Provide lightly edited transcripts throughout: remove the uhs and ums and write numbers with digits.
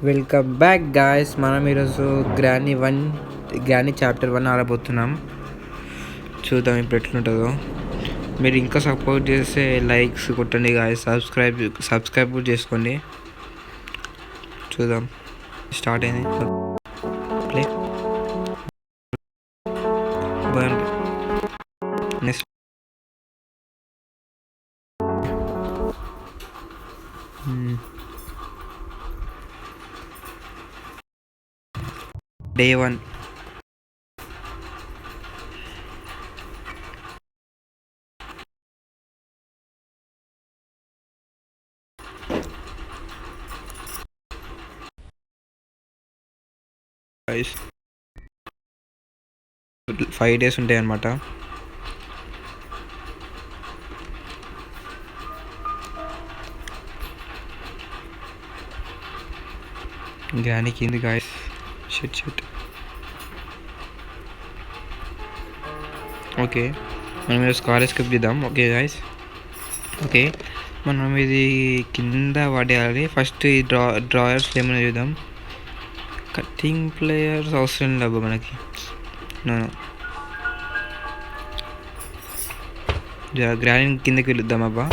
Welcome back guys. మనం ఈరోజు granny chapter 1 ఆడబోతున్నాం. చూద్దాం ఇప్పుడు ఎట్లుంటుందో. మీరు ఇంకా సపోర్ట్ చేస్తే లైక్స్ కొట్టండి గాయస్, సబ్స్క్రైబ్ కూడా చేసుకోండి. చూద్దాం, స్టార్ట్ అయింది. Play next day 1. Guys 5 days ఉంటాయి అన్నమాట. గ్రానీ కింది గాయస్. షిట్. ఓకే, మనం ఈరోజు కాలేజ్ స్కిప్ చేద్దాం. ఓకే గాయస్, ఓకే మనం ఇది కింద పడేయాలి. ఫస్ట్ ఈ డ్రాయర్స్ ఏమైనా చూద్దాం. కటింగ్ ప్లేయర్స్ అవసరం లేదు మనకి. గ్రానీ కిందకి వెళ్దాం అబ్బా.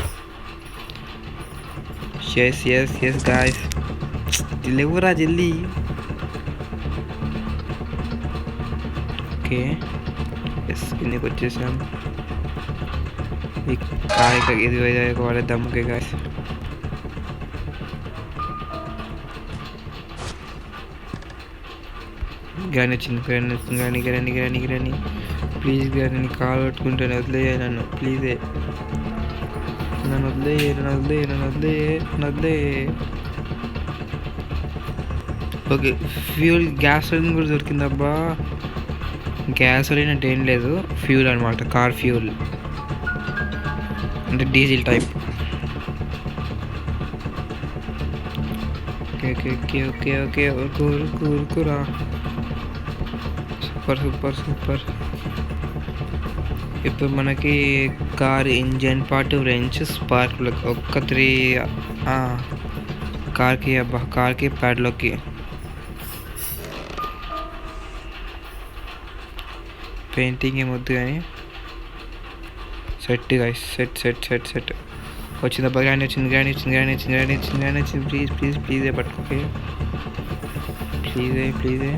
ఎస్ గాయస్, లేవురా జల్దీ. ఓకే ఎస్, కిందకి వచ్చేసాం. ఈ కాయ ఇది వాడేద్దాం. ఓకే గాయస్, గ్రానీ వచ్చింది. గ్రానీ ప్లీజ్ గ్రానీ, కాలు పట్టుకుంటాను. వదిలేయ నన్ను, ప్లీజే నన్ను వదిలే. ఓకే, ఫ్యూల్ గ్యాసోలిన్ కూడా దొరికిందబ్బా. గ్యాసోలిన్ అంటే ఏం లేదు, ఫ్యూల్ అనమాట. కార్ ఫ్యూల్ అంటే డీజిల్ టైప్. ఓకే కూరుకురా. సూపర్. ఇప్పుడు మనకి car engine part, wrench, spark plug ఒక్క 3 కార్కి ప్యాడ్లోకి. పెయింటింగ్ ఏమొద్దు కానీ సెట్ గైస్, సెట్ వచ్చిందబ్బా. గ్రానీ వచ్చింది. ప్లీజ్ పట్టుకోకే, ప్లీజే.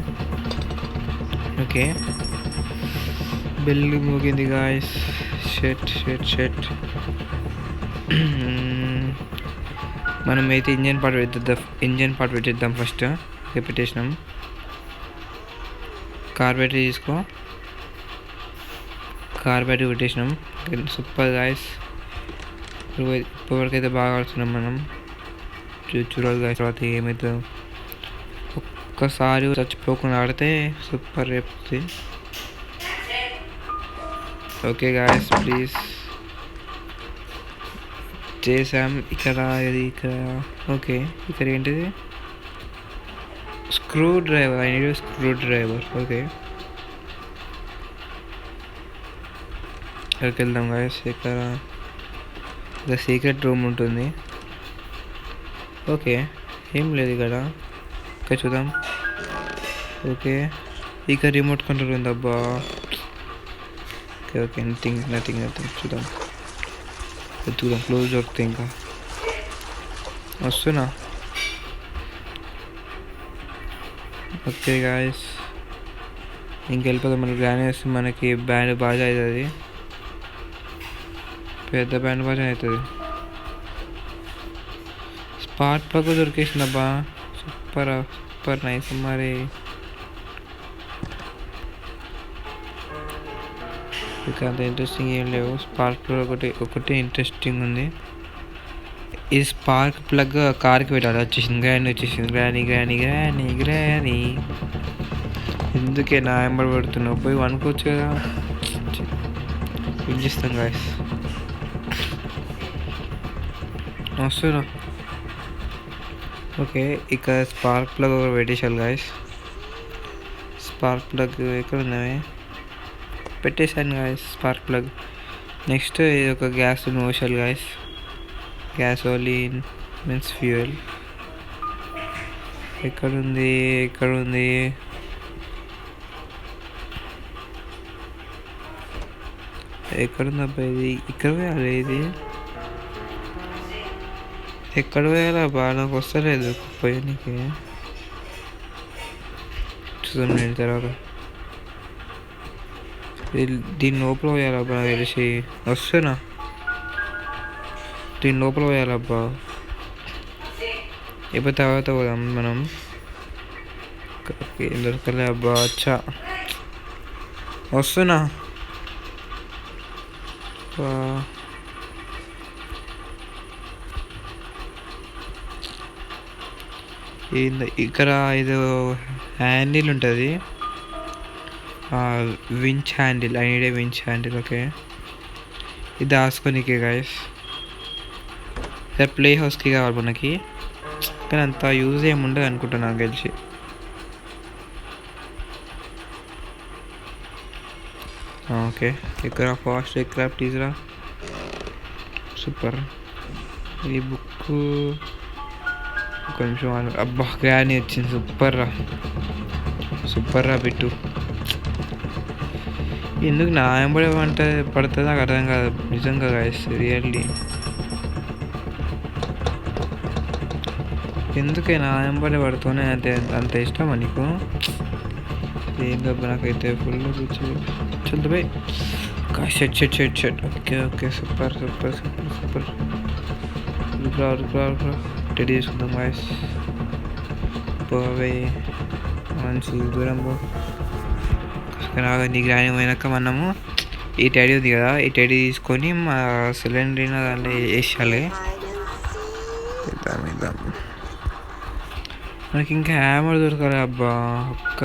ఓకే, బెల్ మోగింది గాయస్. షెట్. మనం అయితే ఇంజన్ పార్ట్ పెట్టేద్దాం ఫస్ట్. పెట్టేసినాం. కార్బేటర్ తీసుకో. కార్బేటర్ పెట్టేసినాం. సూపర్ గాయస్, ఇప్పటివరకు అయితే బాగా ఆడుతున్నాం మనం. చూడాలి గాయస్ తర్వాత ఏమవుతుందో. ఒక్కసారి చచ్చిపోకుండా ఆడితే సూపర్ రేపుతుంది. ఓకే గాయస్, ప్లీజ్ చేసాం. ఇక్కడ ఓకే, ఇక్కడ ఏంటిది? Screw driver. ఓకే, ఇక్కడికి వెళ్దాం గాయస్. ఇక్కడ సీక్రెట్ రూమ్ ఉంటుంది. ఓకే, ఏం లేదు ఇక్కడ చూద్దాం. ఓకే, ఇక రిమోట్ కంట్రోల్ ఉందబ్బా. ఓకే నథింగ్ చూద్దాం. క్లోజ్ దొరుకుతాయి. ఇంకా వస్తున్నా. ఓకే గాయస్, ఇంకెళ్ళిపోతాం. మనకి గ్రానీ వస్తే మనకి బ్యాండ్ బాజా అవుతుంది. పెద్ద బ్యాండ్ బాజా అవుతుంది. స్పార్క్ ప్లగ్ దొరికేసిందబ్బా. Super nice. మరి ఇక అంత ఇంట్రెస్టింగ్ ఏం లేవు. స్పార్క్ ప్లగ్ ఒకటి ఇంట్రెస్టింగ్ ఉంది. ఈ స్పార్క్ ప్లగ్ కార్కి పెట్టాలి. వచ్చేసింది గ్రానీ. ఎందుకే నా ఎంబడి పెడుతున్నావు? పోయి అనుకోవచ్చు కదా. ఏం చేస్తాం గాయస్, వస్తున్నా. ఓకే, ఇక స్పార్క్ ప్లగ్ పెట్టేసాలి గాయస్. స్పార్క్ ప్లగ్ ఎక్కడ ఉన్నాయి? పెట్టేశాను గాయస్ స్పార్క్ ప్లగ్. నెక్స్ట్ ఇది ఒక గ్యాస్ నోషల్ గాయస్. Gasoline means fuel. ఎక్కడుంది ఎక్కడుంది? ఎక్కడుంది అబ్బా ఇది? ఇక్కడ పోయాలి ఇది. ఎక్కడ పోయాలబ్బా? నాకు వస్తలేదు పోయానికి. చూద్దాం నేను తర్వాత. దీని లోపల పోయాలబ్బా నాకు తెలిసి. వస్తున్నా. దీని లోపల పోయాలబ్బా. ఇప్పుడు తర్వాత పోదాం మనం. ఏం దొరకలే అబ్బా. అచ్చా వస్తున్నా. ఇక్కడ ఇది హ్యాండిల్ ఉంటుంది. Winch handle. I need a winch handle. Okay ఇది దాచుకోనికే గాయస్. ప్లే హౌస్కి కావాలి మనకి, కానీ అంత యూజ్ ఏముండదు అనుకుంటున్నా నాకు తెలిసి. ఓకే ఇక్కడ ఫాస్ట్ ఎక్కడ ప్లీజ్రా. సూపర్. ఈ బుక్ ఒక నిమిషం. అబ్బా గ్రానీ వచ్చింది. సూపర్ రా, సూపర్ రా బిట్టు. ఎందుకు నా ఎంబడే పడుతుంది నాకు అర్థం కాదు నిజంగా గాయస్. రియల్లీ ఎందుకే నా ఎంబడే పడుతూనే అంత ఇష్టమా నీకు? ఏం దెబ్బ నాకైతే ఫుల్ చల్లిపోయి. షెట్ shit shit shit. Okay okay super super super super. Ready చేసుకుందాం గాయస్. పోవే మంచి దూరం పో. నీ గ్రాని పోయినాక మనము ఈ టైడీ ఉంది కదా, ఈ టైడీ తీసుకొని మా సిలిండర్ దాంట్లో వేసాలి. ఇద్దాం. మనకి ఇంకా హ్యామర్ దొరకాలి అబ్బా. ఒక్క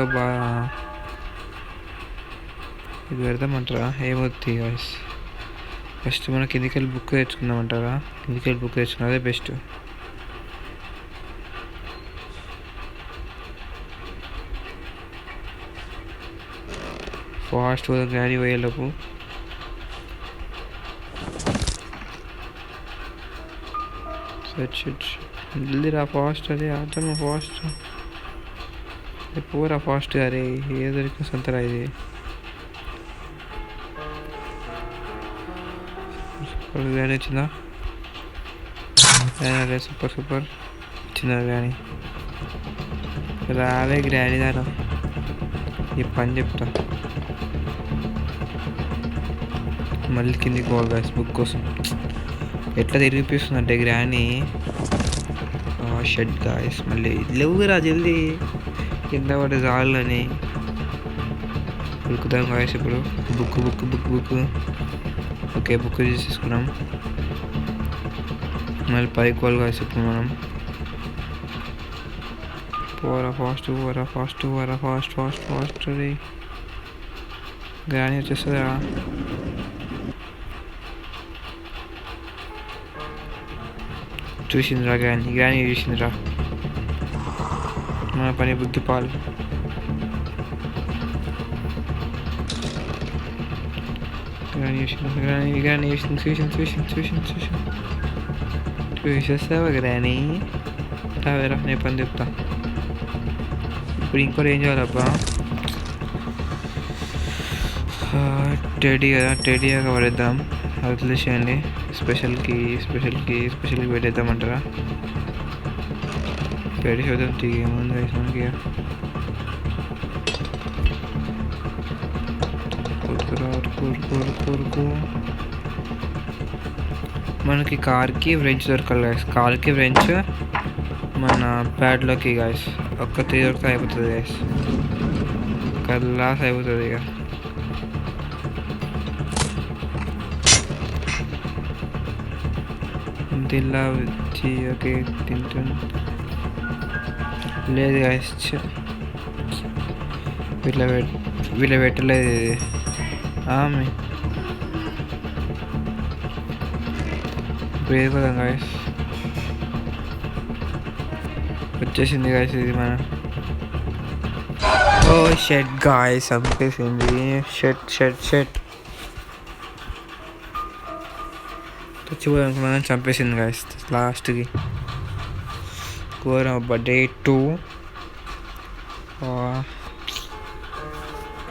ఇది పెడదామంటారా? ఏమవుతుంది గాయస్. ఫస్ట్ మన కిందికెళ్ళి బుక్ తెచ్చుకుందామంటారా? కిందికెళ్ళి బుక్ తెచ్చుకున్నా అదే బెస్ట్. ఫాస్ట్ గాడి పోయేలోపు. జల్దీరా ఫాస్ట్. అదే ఆటమ్మ ఫాస్ట్. పూరా ఫాస్ట్ అరే. ఏ దొరికిన సంతరా ఇది. సూపర్ గ్రాని వచ్చిందా? అదే సూపర్ సూపర్ వచ్చిందా గ్రాని? రాలే గ్రాని దారా. ఈ పని చెప్తా. మళ్ళీ కిందికి పోవాలి గాయస్ బుక్ కోసం. ఎట్లా తిరిగిపిస్తుందంటే గ్రాని. Shed guys. మళ్ళీ లేవురా జల్దీ. కింద పడే జాలని ఉరుకుతాం గాయస్. ఇప్పుడు బుక్. ఓకే బుక్ తీసేసుకున్నాం. మళ్ళీ పైకి పోవాలి గాయస్ ఇప్పుడు మనం. పోరా ఫాస్ట్. అది గ్రాని వచ్చేస్తుందా? చూసిందిరా గ్రాని చూసిందిరా. మన పని బుద్ధి పాలు. గ్రాని చూసేస్తావా గ్రాని? రావేరా నేను పని చెప్తా. ఇప్పుడు ఇంకోటి ఏం చేయాలబ్బా? టెడీగా పడేద్దాం. అది వదిలేసేయండి. స్పెషల్కి పెట్టేద్దామంటారా? పెట్టి చూద్దాం. ఏముంది మనకి. కూరుకు మనకి కార్కి వ్రెంచ్ దొరకాలి గాయస్. కార్కి వ్రెంచ్ మన ప్యాడ్లోకి గాయస్. ఒక్క 3 దొరికితే అయిపోతుంది గాయస్. లాస్ అయిపోతుంది ఇక. దిల్లా వచ్చి ఓకే తింటాను. లేదు గాయస్ వీళ్ళ పెట్టలేదు ఇది. ఇప్పుడు ఏది కదా గాయస్. వచ్చేసింది గాయస్ ఇది మన. ఓ షెట్ గాయస్ చంపేసింది. షెట్ చచ్చిపోయానుకున్నా చంపేసింది గాయస్ లాస్ట్కి. ఘోరం అబ్బా. Day 2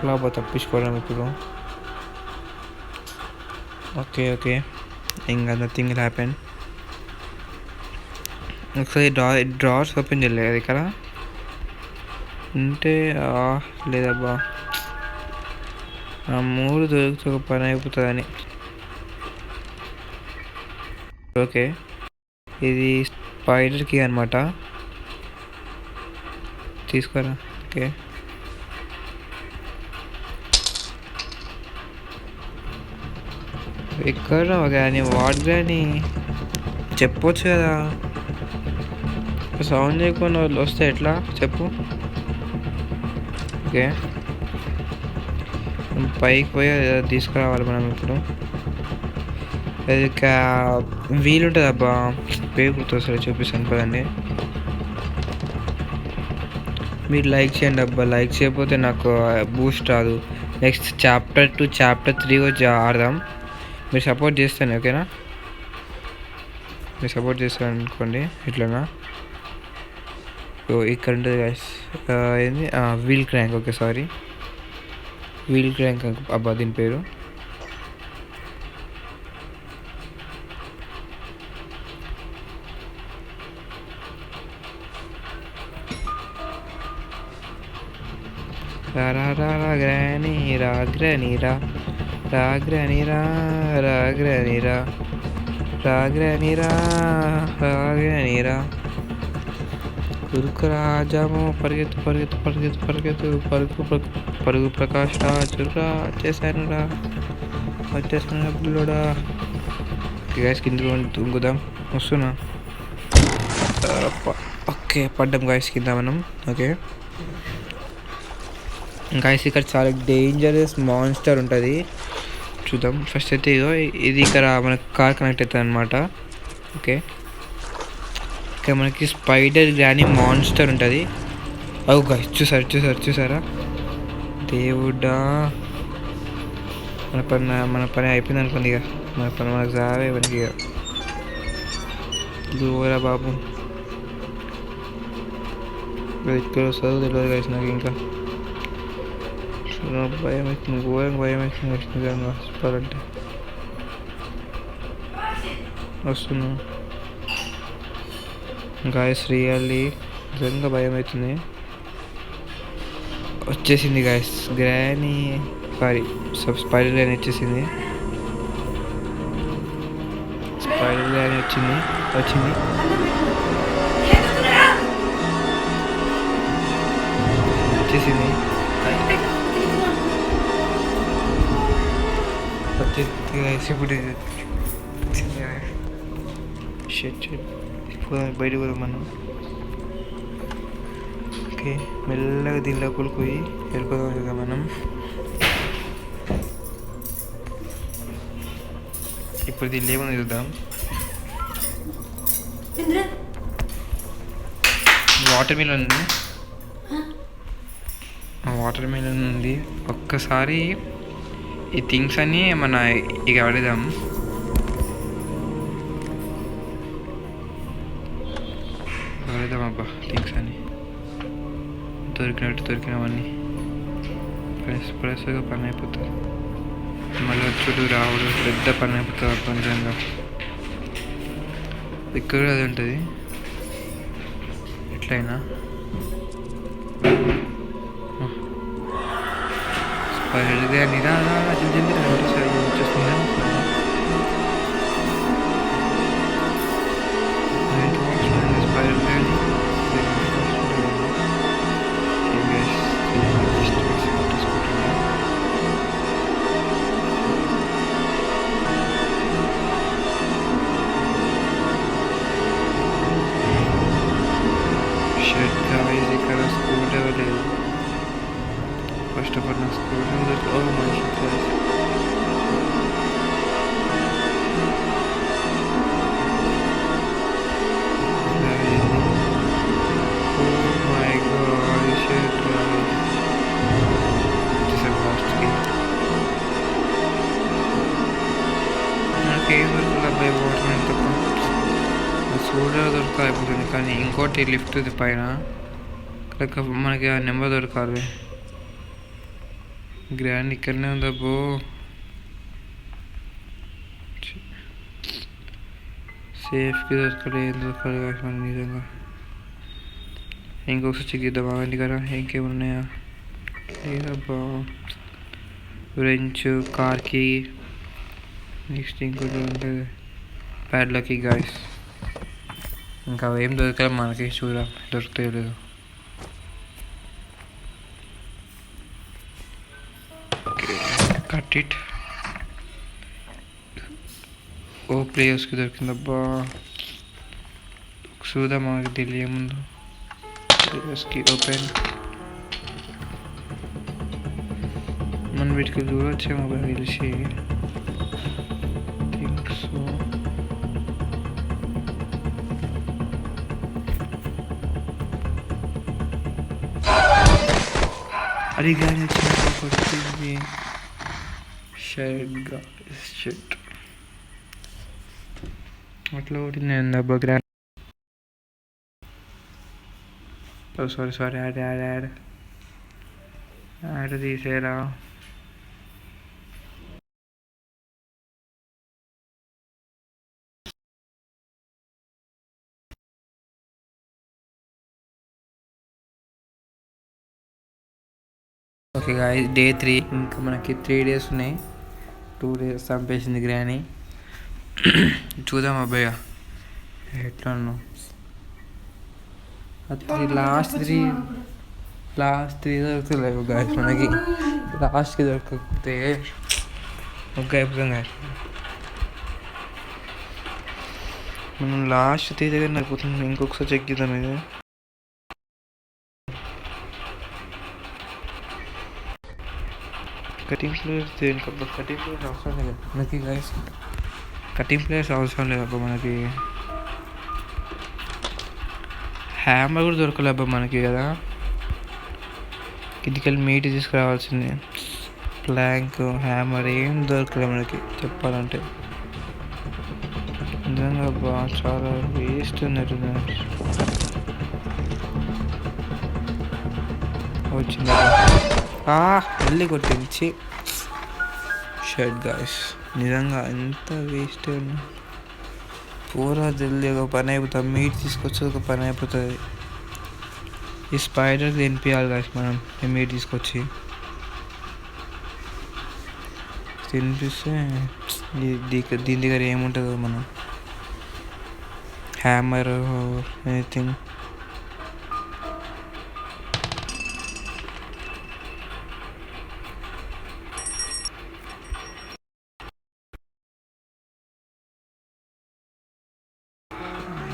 ఎలా తప్పించుకోవడం ఇప్పుడు. ఓకే ఇంకా నథింగ్ విల్ హ్యాపెన్. ఒకసారి డ్రావర్స్ ఓపెన్ చేయలేదు ఇక్కడ ఉంటే లేదబ్బా, ఆ 3 దొరికితే ఒక పని అయిపోతుందని. ఓకే, ఇది స్పైడర్కి అనమాట, తీసుకోరా. ఓకే, ఎక్కడ కానీ వాడు కానీ చెప్పొచ్చు కదా, సౌండ్ చేయకుండా వాళ్ళు వస్తే ఎట్లా చెప్పు. ఓకే, పైకి పోయి తీసుకురావాలి మనం ఇప్పుడు. అది వీలు ఉంటుంది అబ్బా, పేరు గుర్తొస్తుంది, చూపిస్తాను పదండి. మీరు లైక్ చేయండి అబ్బా, లైక్ చేయకపోతే నాకు బూస్ట్ రాదు. నెక్స్ట్ చాప్టర్ 2 చాప్టర్ 3 వచ్చి ఆడదాం. మీరు సపోర్ట్ చేస్తాను, ఓకేనా? మీరు సపోర్ట్ చేస్తాను అనుకోండి. ఇట్లనా ఇక్కడ ఉంటుంది గైస్, ఏంది wheel crank. Okay sorry, wheel crank అబ్బా దీని పేరు. రాగ్రనీరా ఉరుకు రాజాము, పరిగెత్తు పరిగెత్తు పరిగెత్తు పరిగెత్తు, పరుగు పరుగు ప్రకాష్ రాజురా, వచ్చేసాను పిల్లోడా. గ్యాస్ కింద తుంగుదాం, వస్తున్నా. ఓకే, పడ్డాం గాయస్ కింద మనం. ఓకే గాయస్, ఇక్కడ చాలా డేంజరస్ మాన్స్టర్ ఉంటుంది, చూద్దాం. ఫస్ట్ అయితే ఇది ఇక్కడ మనకు కార్ కనెక్ట్ అవుతుంది అనమాట. ఓకే, ఇక్కడ మనకి స్పైడర్ కానీ మాన్స్టర్ ఉంటుంది. అవు గాయస్, చూసారా దేవుడా, మన పని అయిపోయింది అనుకోండి. ఇక మన పని మనకు సావే మనకి. ఇక దూరా బాబు, ఇక్కడ వస్తుందో తెలియదు గాయస్ నాకు. ఇంకా భయం అవుతుంది, ఘోరంగా భయం అవుతుంది నిజంగా చెప్పాలంటే. వస్తున్నా గాయస్, రియల్లీ నిజంగా భయం అవుతుంది. వచ్చేసింది guys granny, sorry spider granny వచ్చేసింది. స్పైడర్ గ్రానీ వచ్చింది. ఇప్పుడు బయట కూడా మనం. ఓకే, మెల్లగా దీనిలో పోయి వెళ్ళిపోదాం కదా మనం. ఇప్పుడు దీనిలో ఏమన్నా చూద్దాం. వాటర్ మిలన్ ఉంది. ఒక్కసారి ఈ థింగ్స్ అన్నీ మన ఇక అడుగుదాం. అబ్బా థింగ్స్ అని దొరికినవన్నీ ప్రెస్గా పని అయిపోతుంది. మళ్ళీ వచ్చుడు రావడం పెద్ద పని అయిపోతుంది కొంచెంగా. ఇక్కడ అది ఉంటుంది ఎట్లయినా. స్పైడర్ జల్దీ వచ్చేస్తుంది. First of all, now scroll down that. Oh my shit, guys. Oh my god, shit, guys. This is a last game. Okay, well, by water and the pump. Soda దొరక అయిపోతుంది, కానీ ఇంకోటి లిఫ్ట్ ఉంది పైన. Like మనకి ఆ number దొరకాలి. Grand ఇక్కడనే ఉందా బో. సేఫ్కి దొరకలేదు, ఏం దొరకలేదు మనకి నిజంగా. ఇంకొకసారి చెక్ చేద్దాం ఆగండి కదా, ఇంకేమున్నాయా లేదబ్బా. ఫ్రెంచ్ కార్కి నెక్స్ట్ ఇంకోటి ఉంటుంది ప్యాడ్లకి గాయస్. ఇంకా ఏం దొరకాలి మనకి, చూద్దాం దొరుకుతాయో లేదు. Cut it. ఓ ప్లేయర్స్కి దొరికిందబ్బా. చూద్దాం మనకి తెలియ ముందు. ప్లేయర్స్కి ఓపెన్. మనం వీటికి చూడొచ్చేమో తెలిసి థింక్ సో. అది కానీ వచ్చింది షర్ట్ అట్లా ఒకటి నేను డబ్బా గ్రాండ్. సారీ యాడ్ తీసేరా. Okay guys, day 3. ఇంకా మనకి 3 days ఉన్నాయి. 2 days చంపేసింది గ్రాని. చూద్దాం అబ్బాయి ఎట్లా ఉన్నావు. లాస్ట్ త్రీ దొరుకుతలేవు గాయస్ మనకి. లాస్ట్కి దొరకకపోతే ఒక అయిపోతాం గాయ. మనం లాస్ట్ 3 దగ్గర అయిపోతుంది. ఇంకొకసారి చెక్ చేద్దాం ఇది. కటింగ్ ప్లేయర్స్ దేనికబ్బా, కటింగ్ ప్లేయర్స్ అవసరం లేదు మనకి గాయస్. కటింగ్ ప్లేయర్స్ అవసరం లేదబ్బా మనకి. హ్యామర్ కూడా దొరకలేబ్బా మనకి కదా. కిందికెళ్ళి మీట్ తీసుకురావాల్సిందే. ప్లాంక్, హ్యామర్ ఏం దొరకలేదు మనకి చెప్పాలంటే. నిజంగా అబ్బా చాలా వేస్ట్ ఉన్నట్టు వచ్చింది. వెళ్ళి కొట్టించి షర్ట్ గాయస్. నిజంగా ఎంత వేస్ట్ ఉన్నా పూరా జల్దీ ఒక పని అయిపోతుంది. మీట్ తీసుకొచ్చి ఒక పని అయిపోతుంది. ఈ స్పైడర్ తినిపించాలి గాయస్ మనం. మీట్ తీసుకొచ్చి తినిపిస్తే దీని దగ్గర ఏముంటుందో మనం హ్యామర్ ఎనీథింగ్.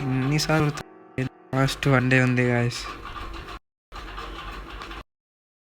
ఎన్నిసార్లు లాస్ట్ 1 day ఉంది గాయస్.